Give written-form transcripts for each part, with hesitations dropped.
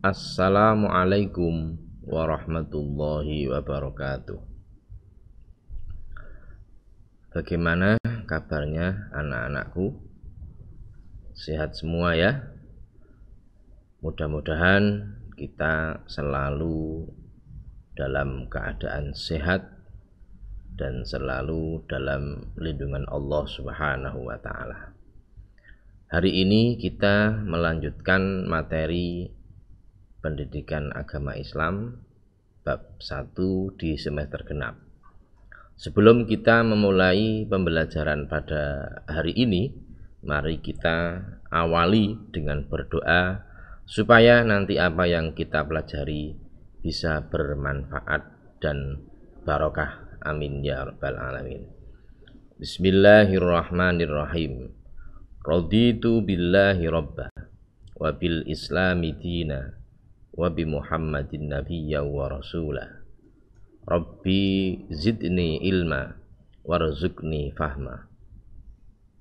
Assalamualaikum warahmatullahi wabarakatuh. Bagaimana kabarnya anak-anakku? Sehat semua ya? Mudah-mudahan kita selalu dalam keadaan sehat dan selalu dalam lindungan Allah Subhanahu wa Ta'ala. Hari ini kita melanjutkan materi Pendidikan Agama Islam bab 1 di semester genap. Sebelum kita memulai pembelajaran pada hari ini, mari kita awali dengan berdoa supaya nanti apa yang kita pelajari bisa bermanfaat dan barokah. Amin ya rabbal alamin. Bismillahirrahmanirrahim. Raditu billahi rabba wa bil islami dina wa bi Muhammadin nabiyya wa rasulah. Rabbi zidni ilma warzuqni fahma.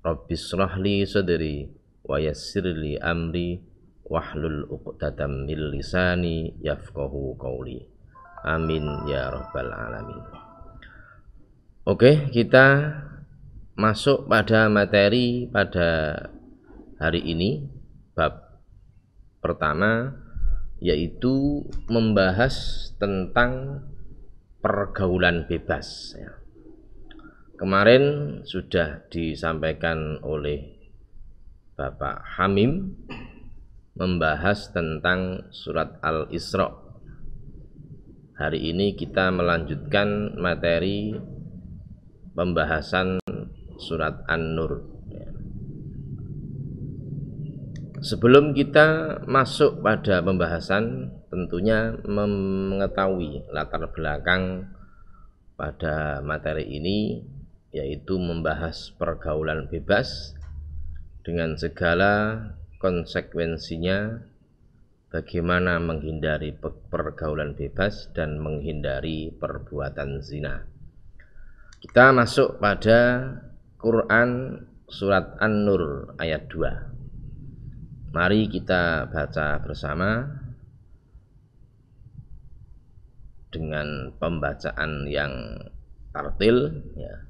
Rabbi shrahli sadri wa yassirli amri wahlul 'uqdatam min lisani yafqahu qawli. Amin ya rabbal alamin. Oke, kita masuk pada materi pada hari ini, bab pertama, yaitu membahas tentang pergaulan bebas. Kemarin sudah disampaikan oleh Bapak Hamim membahas tentang surat Al-Isra. Hari ini kita melanjutkan materi pembahasan surat An-Nur. Sebelum kita masuk pada pembahasan, tentunya mengetahui latar belakang pada materi ini, yaitu membahas pergaulan bebas dengan segala konsekuensinya, bagaimana menghindari pergaulan bebas dan menghindari perbuatan zina. Kita masuk pada Quran surat An-Nur ayat 2. Mari kita baca bersama dengan pembacaan yang tartil ya.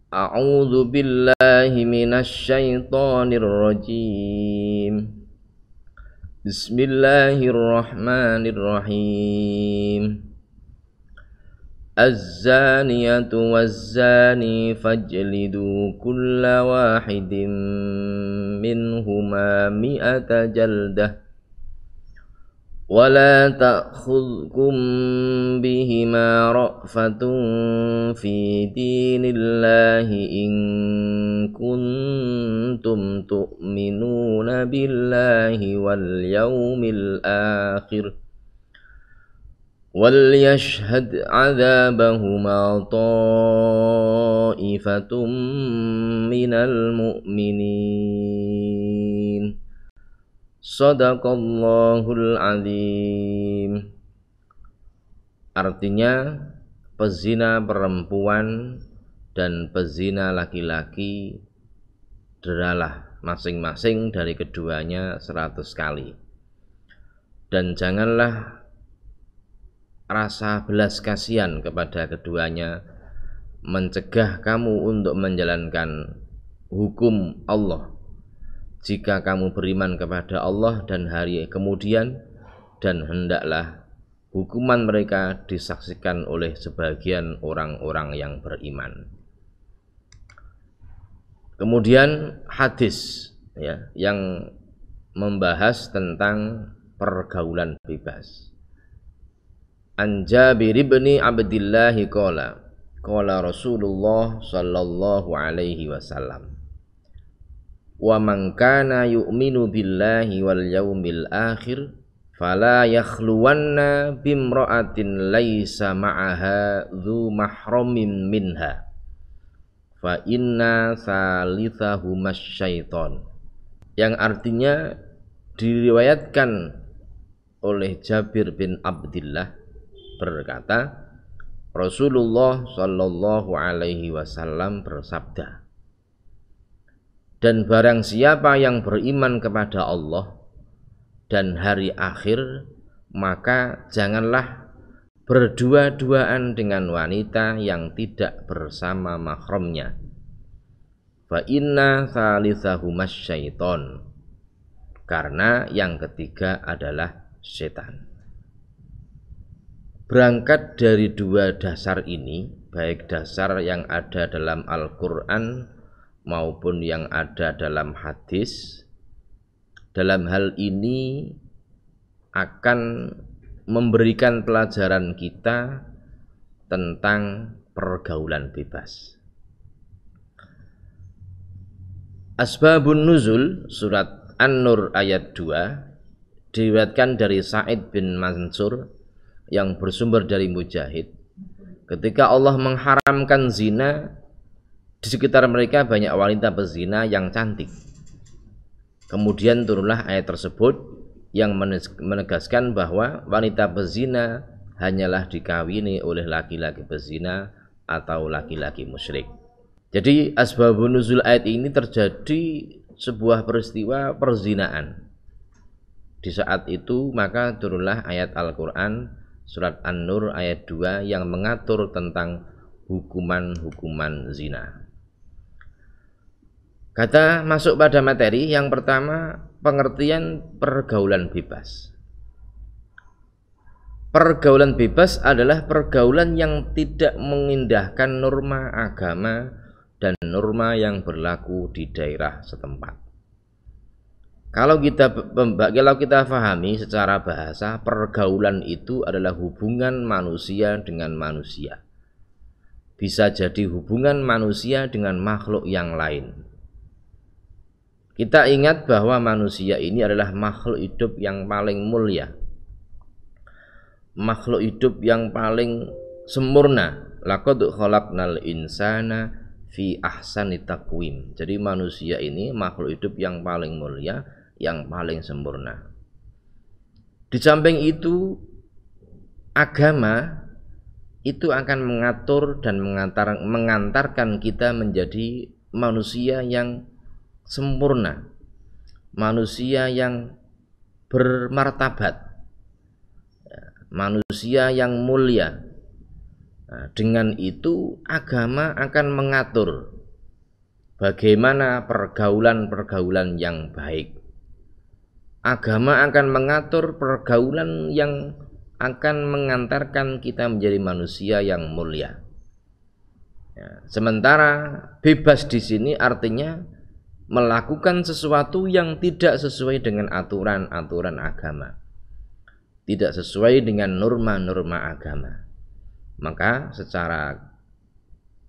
A'udzu billahi minasy syaithanir rajim. Bismillahirrahmanirrahim. Az-zaniyatu waz-zani fajlidu kulla wahidin minhuma mi'ata jaldah wa la ta'khudhukum bihima ra'fatun fi dinillahi in kuntum tu'minuna billahi wal yawmil akhir وَلْيَشْهَدْ عَذَابَهُمَا طَائِفَةٌ مِّنَ الْمُؤْمِنِينَ. Shadaqallahul azim. Artinya, pezina perempuan dan pezina laki-laki deralah masing-masing dari keduanya 100 kali. Dan janganlah rasa belas kasihan kepada keduanya mencegah kamu untuk menjalankan hukum Allah jika kamu beriman kepada Allah dan hari kemudian, dan hendaklah hukuman mereka disaksikan oleh sebagian orang-orang yang beriman. Kemudian hadis ya, yang membahas tentang pergaulan bebas. An Jabir bin Abdillah qala Rasulullah sallallahu alaihi wasallam, wa man kana yu'minu billahi wal yaumil akhir fala yakhluwanna bimra'atin laisa ma'aha dzu mahramin minha fa inna salithahumas syaiton. Yang artinya diriwayatkan oleh Jabir bin Abdillah berkata, Rasulullah Shallallahu Alaihi Wasallam bersabda, dan barang siapa yang beriman kepada Allah dan hari akhir, maka janganlah berdua-duaan dengan wanita yang tidak bersama mahramnya. Fa inna tsalitsahumas syaiton, karena yang ketiga adalah setan. Berangkat dari dua dasar ini, baik dasar yang ada dalam Al-Quran maupun yang ada dalam hadis, dalam hal ini akan memberikan pelajaran kita tentang pergaulan bebas. Asbabun Nuzul surat An-Nur ayat 2 diriwayatkan dari Sa'id bin Mansur yang bersumber dari Mujahid. Ketika Allah mengharamkan zina, di sekitar mereka banyak wanita pezina yang cantik. Kemudian turunlah ayat tersebut yang menegaskan bahwa wanita pezina hanyalah dikawini oleh laki-laki pezina atau laki-laki musyrik. Jadi asbabun nuzul ayat ini terjadi sebuah peristiwa perzinaan. Di saat itu maka turunlah ayat Al-Quran surat An-Nur ayat 2 yang mengatur tentang hukuman-hukuman zina. Kata masuk pada materi. Yang pertama, pengertian pergaulan bebas. Pergaulan bebas adalah pergaulan yang tidak mengindahkan norma agama dan norma yang berlaku di daerah setempat. Kalau kita pahami secara bahasa, pergaulan itu adalah hubungan manusia dengan manusia. Bisa jadi hubungan manusia dengan makhluk yang lain. Kita ingat bahwa manusia ini adalah makhluk hidup yang paling mulia, makhluk hidup yang paling sempurna. Laqad khalaqnal insana fi ahsani taqwim. Jadi manusia ini makhluk hidup yang paling mulia, yang paling sempurna. Di samping itu, agama itu akan mengatur dan mengantarkan kita menjadi manusia yang sempurna, manusia yang bermartabat, manusia yang mulia. Nah, dengan itu agama akan mengatur bagaimana pergaulan-pergaulan yang baik. Agama akan mengatur pergaulan yang akan mengantarkan kita menjadi manusia yang mulia. Ya, sementara bebas di sini artinya melakukan sesuatu yang tidak sesuai dengan aturan-aturan agama, tidak sesuai dengan norma-norma agama. Maka secara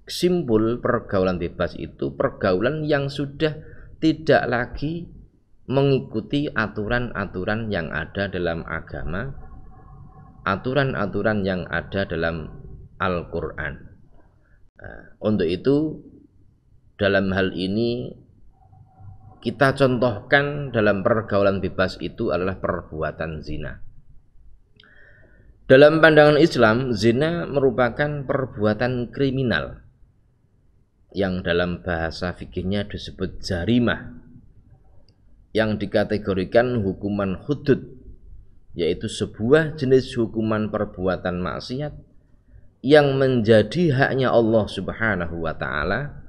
simpul pergaulan bebas itu pergaulan yang sudah tidak lagi mengikuti aturan-aturan yang ada dalam agama, aturan-aturan yang ada dalam Al-Quran. Nah, untuk itu dalam hal ini kita contohkan dalam pergaulan bebas itu adalah perbuatan zina. Dalam pandangan Islam, zina merupakan perbuatan kriminal yang dalam bahasa fikihnya disebut jarimah, yang dikategorikan hukuman hudud, yaitu sebuah jenis hukuman perbuatan maksiat yang menjadi haknya Allah Subhanahu wa Ta'ala,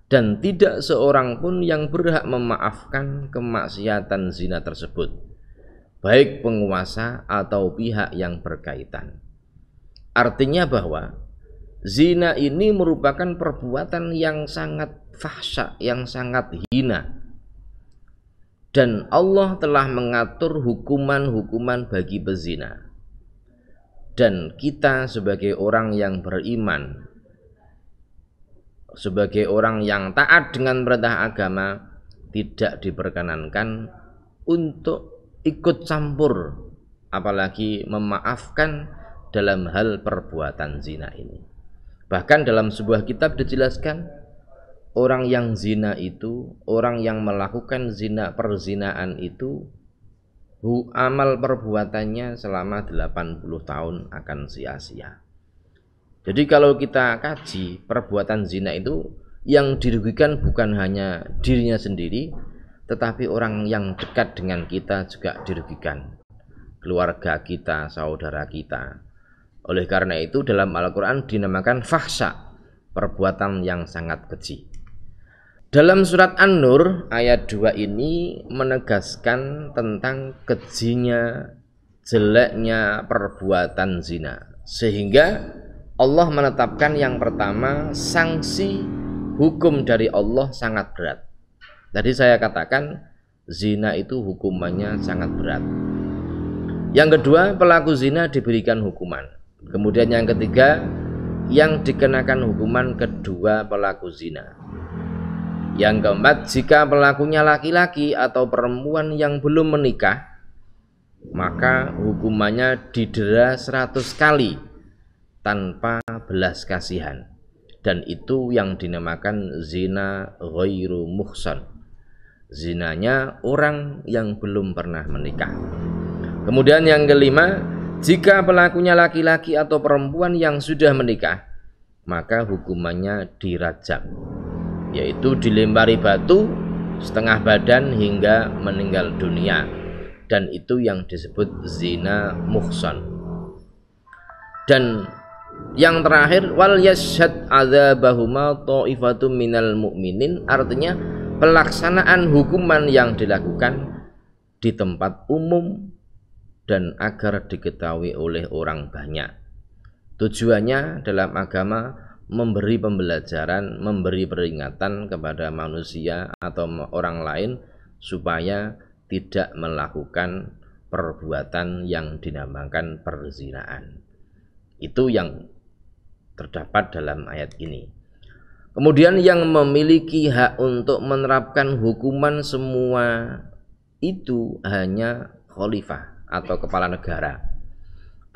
dan tidak seorang pun yang berhak memaafkan kemaksiatan zina tersebut, baik penguasa atau pihak yang berkaitan. Artinya bahwa zina ini merupakan perbuatan yang sangat fahsya, yang sangat hina, dan Allah telah mengatur hukuman-hukuman bagi pezina. Dan kita sebagai orang yang beriman, sebagai orang yang taat dengan perintah agama, tidak diperkenankan untuk ikut campur, apalagi memaafkan dalam hal perbuatan zina ini. Bahkan dalam sebuah kitab dijelaskan, orang yang zina itu, orang yang melakukan perzinaan itu, amal perbuatannya selama 80 tahun akan sia-sia. Jadi kalau kita kaji perbuatan zina itu, yang dirugikan bukan hanya dirinya sendiri, tetapi orang yang dekat dengan kita juga dirugikan, keluarga kita, saudara kita. Oleh karena itu dalam Al-Quran dinamakan fahsya, perbuatan yang sangat keji. Dalam surat An-Nur ayat 2 ini menegaskan tentang kejinya, jeleknya perbuatan zina, sehingga Allah menetapkan yang pertama, sanksi hukum dari Allah sangat berat. Tadi saya katakan zina itu hukumannya sangat berat. Yang kedua, pelaku zina diberikan hukuman. Kemudian yang ketiga, yang dikenakan hukuman kedua pelaku zina. Yang keempat, jika pelakunya laki-laki atau perempuan yang belum menikah, maka hukumannya didera 100 kali tanpa belas kasihan. Dan itu yang dinamakan zina ghairu muhsan, zinanya orang yang belum pernah menikah. Kemudian yang kelima, jika pelakunya laki-laki atau perempuan yang sudah menikah, maka hukumannya dirajam, yaitu dilempari batu setengah badan hingga meninggal dunia. Dan itu yang disebut zina muhsan. Dan yang terakhir, wal yashhad adzabahuma ta'ifatum minal mu'minin, artinya pelaksanaan hukuman yang dilakukan di tempat umum dan agar diketahui oleh orang banyak. Tujuannya dalam agama memberi pembelajaran, memberi peringatan kepada manusia atau orang lain supaya tidak melakukan perbuatan yang dinamakan perzinaan. Itu yang terdapat dalam ayat ini. Kemudian yang memiliki hak untuk menerapkan hukuman semua itu hanya khalifah atau kepala negara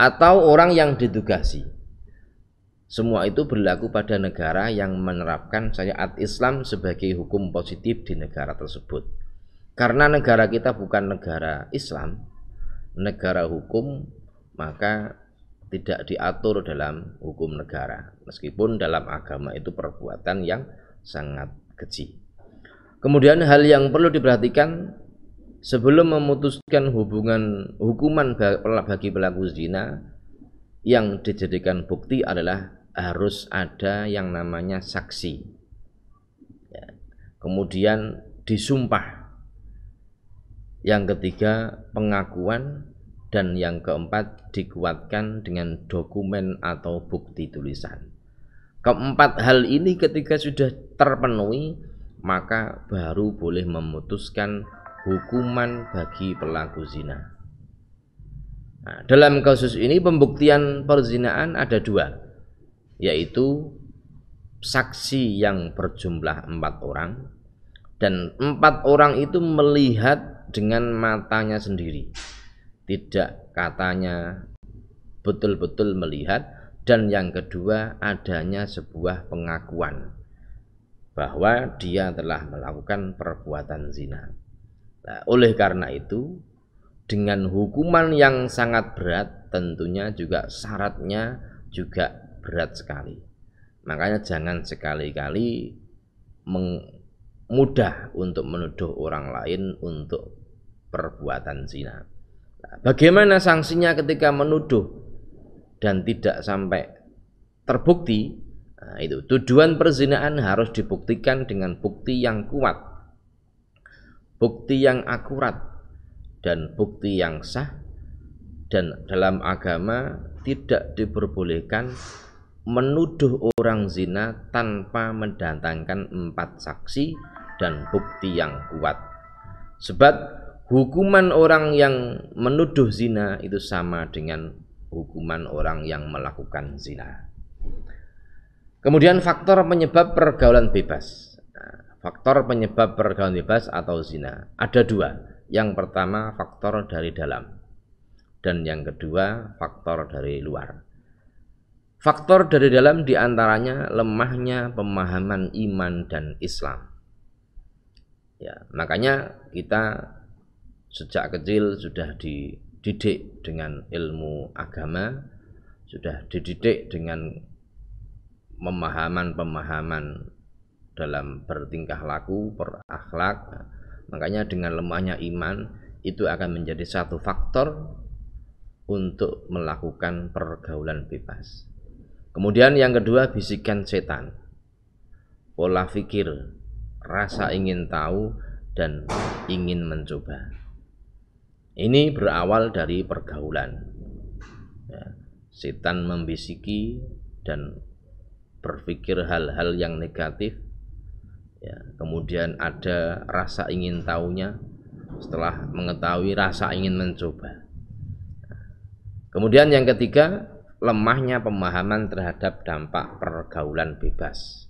atau orang yang ditugasi. Semua itu berlaku pada negara yang menerapkan syariat Islam sebagai hukum positif di negara tersebut. Karena negara kita bukan negara Islam, negara hukum, maka tidak diatur dalam hukum negara, meskipun dalam agama itu perbuatan yang sangat keji. Kemudian hal yang perlu diperhatikan sebelum memutuskan hukuman bagi pelaku zina, yang dijadikan bukti adalah harus ada yang namanya saksi, kemudian disumpah, yang ketiga pengakuan, dan yang keempat dikuatkan dengan dokumen atau bukti tulisan. Keempat hal ini ketika sudah terpenuhi, maka baru boleh memutuskan hukuman bagi pelaku zina. Nah, dalam kasus ini pembuktian perzinaan ada dua, yaitu saksi yang berjumlah 4 orang, dan 4 orang itu melihat dengan matanya sendiri, tidak katanya betul-betul melihat. Dan yang kedua, adanya sebuah pengakuan bahwa dia telah melakukan perbuatan zina. Nah, oleh karena itu, dengan hukuman yang sangat berat, tentunya juga syaratnya juga berat sekali. Makanya jangan sekali-kali mudah untuk menuduh orang lain untuk perbuatan zina. Nah, bagaimana sanksinya ketika menuduh dan tidak sampai terbukti? Nah, itu tuduhan perzinaan harus dibuktikan dengan bukti yang kuat, bukti yang akurat, dan bukti yang sah. Dan dalam agama tidak diperbolehkan menuduh orang zina tanpa mendatangkan 4 saksi dan bukti yang kuat. Sebab hukuman orang yang menuduh zina itu sama dengan hukuman orang yang melakukan zina. Kemudian faktor penyebab pergaulan bebas. Nah, faktor penyebab pergaulan bebas atau zina ada 2. Yang pertama faktor dari dalam, dan yang kedua faktor dari luar. Faktor dari dalam diantaranya lemahnya pemahaman iman dan Islam. Ya, makanya kita sejak kecil sudah dididik dengan ilmu agama, sudah dididik dengan pemahaman dalam bertingkah laku, berakhlak. Makanya dengan lemahnya iman itu akan menjadi satu faktor untuk melakukan pergaulan bebas. Kemudian yang kedua, bisikan setan, pola pikir, rasa ingin tahu dan ingin mencoba. Ini berawal dari pergaulan. Ya, setan membisiki dan berpikir hal-hal yang negatif. Ya, kemudian ada rasa ingin tahunya, setelah mengetahui rasa ingin mencoba. Kemudian yang ketiga, lemahnya pemahaman terhadap dampak pergaulan bebas.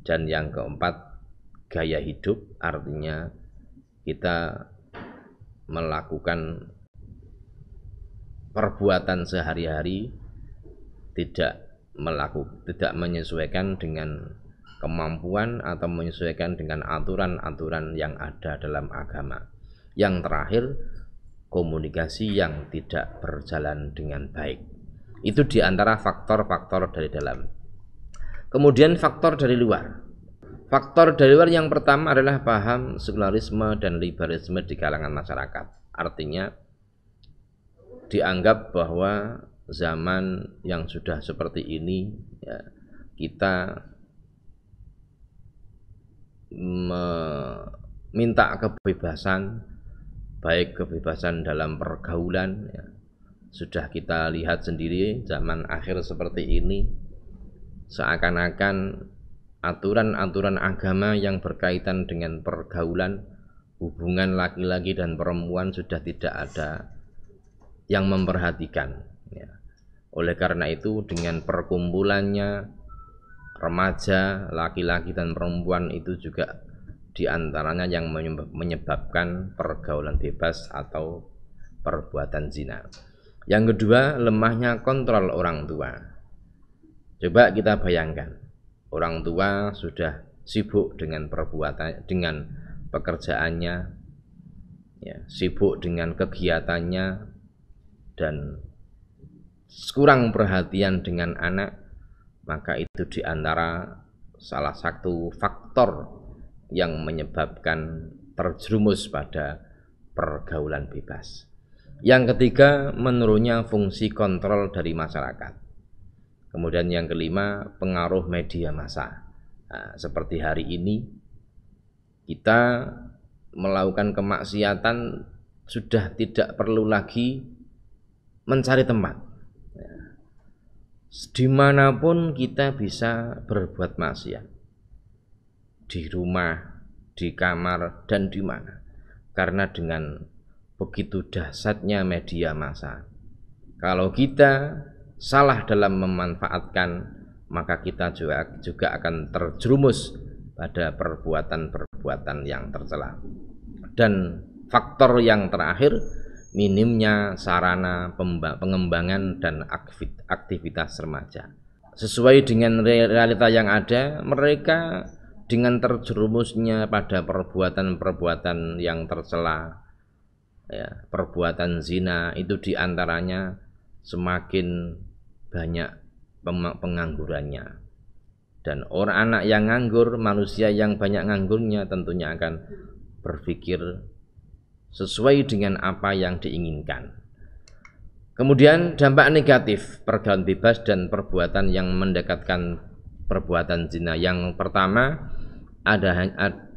Dan yang keempat, gaya hidup, artinya kita melakukan perbuatan sehari-hari tidak menyesuaikan dengan kemampuan atau menyesuaikan dengan aturan-aturan yang ada dalam agama. Yang terakhir, komunikasi yang tidak berjalan dengan baik. Itu diantara faktor-faktor dari dalam. Kemudian faktor dari luar. Faktor dari luar yang pertama adalah paham sekularisme dan liberalisme di kalangan masyarakat. Artinya dianggap bahwa zaman yang sudah seperti ini, ya, kita meminta kebebasan, baik kebebasan dalam pergaulan, ya. Sudah kita lihat sendiri zaman akhir seperti ini, seakan-akan aturan-aturan agama yang berkaitan dengan pergaulan, hubungan laki-laki dan perempuan sudah tidak ada yang memperhatikan, ya. Oleh karena itu, dengan perkumpulannya remaja, laki-laki dan perempuan itu juga diantaranya yang menyebabkan pergaulan bebas atau perbuatan zina. Yang kedua, lemahnya kontrol orang tua. Coba kita bayangkan, orang tua sudah sibuk dengan perbuatan, dengan pekerjaannya, ya, sibuk dengan kegiatannya, dan kurang perhatian dengan anak, maka itu diantara salah satu faktor yang menyebabkan terjerumus pada pergaulan bebas. Yang ketiga, menurunnya fungsi kontrol dari masyarakat. Kemudian yang kelima, pengaruh media massa. Nah, seperti hari ini kita melakukan kemaksiatan sudah tidak perlu lagi mencari tempat. Dimanapun kita bisa berbuat maksiat, di rumah, di kamar, dan di mana. Karena dengan begitu dahsyatnya media massa, kalau kita salah dalam memanfaatkan, maka kita juga akan terjerumus pada perbuatan-perbuatan yang tercela. Dan faktor yang terakhir, minimnya sarana pengembangan dan aktivitas remaja. Sesuai dengan realita yang ada, mereka dengan terjerumusnya pada perbuatan-perbuatan yang tercela, ya, perbuatan zina, itu diantaranya semakin banyak penganggurannya. Dan orang anak yang nganggur, manusia yang banyak nganggurnya tentunya akan berpikir sesuai dengan apa yang diinginkan. Kemudian dampak negatif pergaulan bebas dan perbuatan yang mendekatkan perbuatan zina. Yang pertama, ada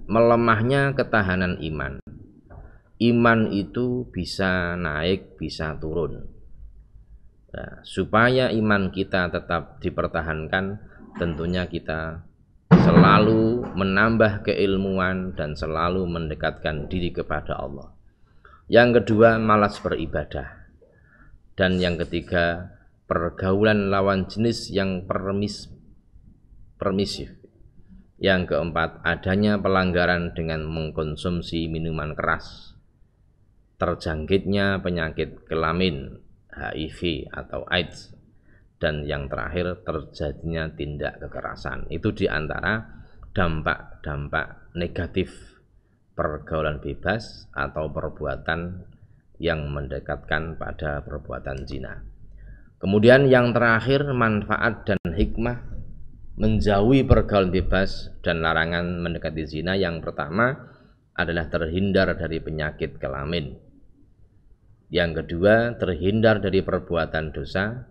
melemahnya ketahanan iman. Iman itu bisa naik, bisa turun. Nah, supaya iman kita tetap dipertahankan, tentunya kita selalu menambah keilmuan dan selalu mendekatkan diri kepada Allah. Yang kedua, malas beribadah. Dan yang ketiga, pergaulan lawan jenis yang permisif. Yang keempat, adanya pelanggaran dengan mengkonsumsi minuman keras, terjangkitnya penyakit kelamin, HIV atau AIDS, dan yang terakhir, terjadinya tindak kekerasan. Itu diantara dampak-dampak negatif pergaulan bebas atau perbuatan yang mendekatkan pada perbuatan zina. Kemudian yang terakhir, manfaat dan hikmah menjauhi pergaulan bebas dan larangan mendekati zina. Yang pertama, adalah terhindar dari penyakit kelamin. Yang kedua, terhindar dari perbuatan dosa.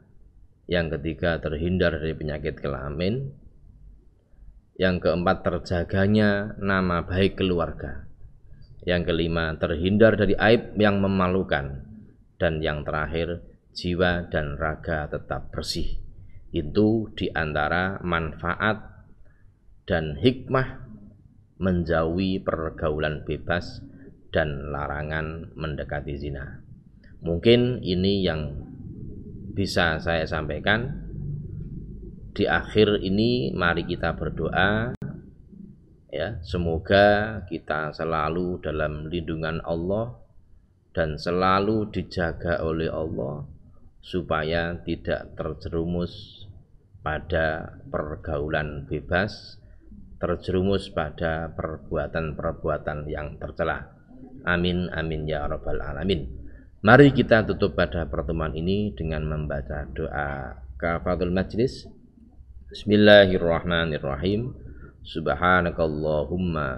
Yang ketiga, terhindar dari penyakit kelamin. Yang keempat, terjaganya nama baik keluarga. Yang kelima, terhindar dari aib yang memalukan. Dan yang terakhir, jiwa dan raga tetap bersih. Itu diantara manfaat dan hikmah menjauhi pergaulan bebas dan larangan mendekati zina. Mungkin ini yang bisa saya sampaikan. Di akhir ini mari kita berdoa, ya, semoga kita selalu dalam lindungan Allah dan selalu dijaga oleh Allah supaya tidak terjerumus pada pergaulan bebas, terjerumus pada perbuatan-perbuatan yang tercela. Amin amin ya rabbal alamin. Mari kita tutup pada pertemuan ini dengan membaca doa kafaratul majlis. Bismillahirrahmanirrahim. Subhanakallahumma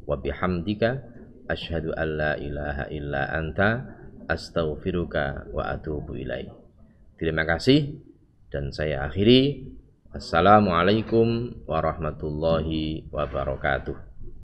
wa bihamdika asyhadu an la ilaha illa anta astaghfiruka wa atubu ilaik. Terima kasih dan saya akhiri. Assalamualaikum warahmatullahi wabarakatuh.